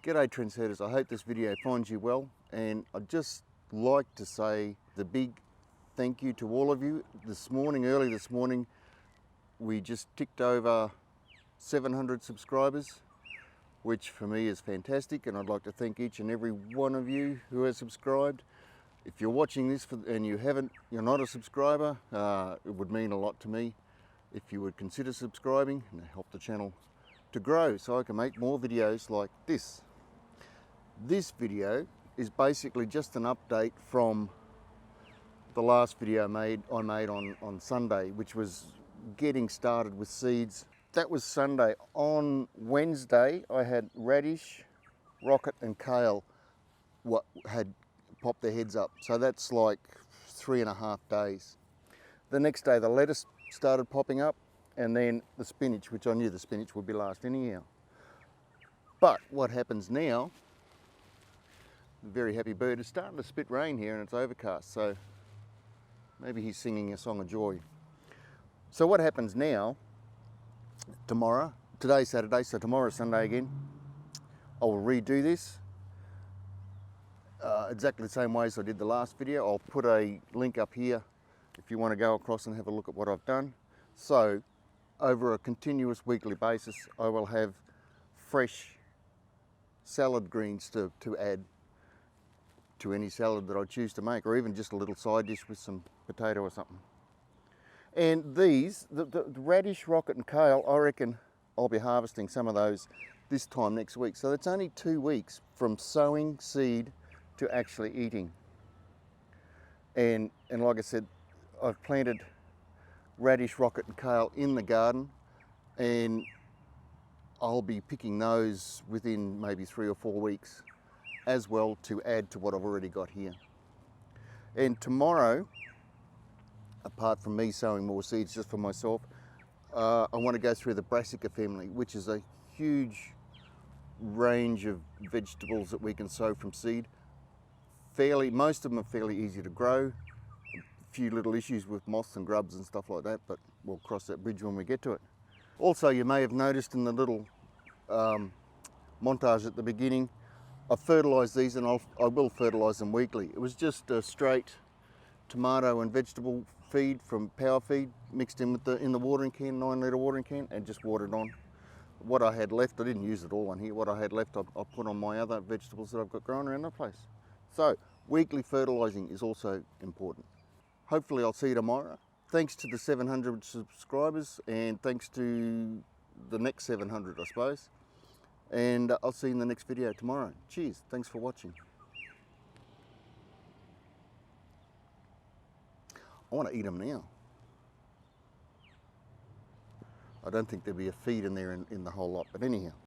G'day trendsetters, I hope this video finds you well, and I'd just like to say the big thank you to all of you. Early this morning, we just ticked over 700 subscribers, which for me is fantastic, and I'd like to thank each and every one of you who has subscribed. If you're watching this and you're not a subscriber, it would mean a lot to me if you would consider subscribing and help the channel to grow so I can make more videos like this. This video is basically just an update from the last video I made on Sunday, which was getting started with seeds. That was Sunday. On Wednesday, I had radish, rocket and kale what had popped their heads up. So that's like 3.5 days. The next day, the lettuce started popping up, and then the spinach, which I knew the spinach would be last anyhow. But what happens now, the very happy bird is starting to spit rain here and it's overcast, so maybe he's singing a song of joy. So what happens now, today's Saturday, so tomorrow's Sunday again, I will redo this exactly the same way as I did the last video. I'll put a link up here if you want to go across and have a look at what I've done. So over a continuous weekly basis, I will have fresh salad greens to add to any salad that I choose to make, or even just a little side dish with some potato or something. And these, the radish, rocket and kale, I reckon I'll be harvesting some of those this time next week. So it's only 2 weeks from sowing seed to actually eating. And like I said, I've planted radish, rocket and kale in the garden, and I'll be picking those within maybe 3 or 4 weeks as well to add to what I've already got here. And tomorrow, apart from me sowing more seeds just for myself, I want to go through the brassica family, which is a huge range of vegetables that we can sow from seed. Most of them are fairly easy to grow. A few little issues with moths and grubs and stuff like that, but we'll cross that bridge when we get to it. Also, you may have noticed in the little montage at the beginning, I fertilised these, and I will fertilise them weekly. It was just a straight tomato and vegetable feed from Power Feed mixed in with in the watering can, 9-litre watering can, and just watered on. What I had left, I didn't use it all on here. What I had left, I put on my other vegetables that I've got growing around the place. So weekly fertilising is also important. Hopefully I'll see you tomorrow. Thanks to the 700 subscribers, and thanks to the next 700, I suppose. And I'll see you in the next video tomorrow. Cheers, thanks for watching. I want to eat them now. I don't think there'll be a feed in there in the whole lot, but anyhow.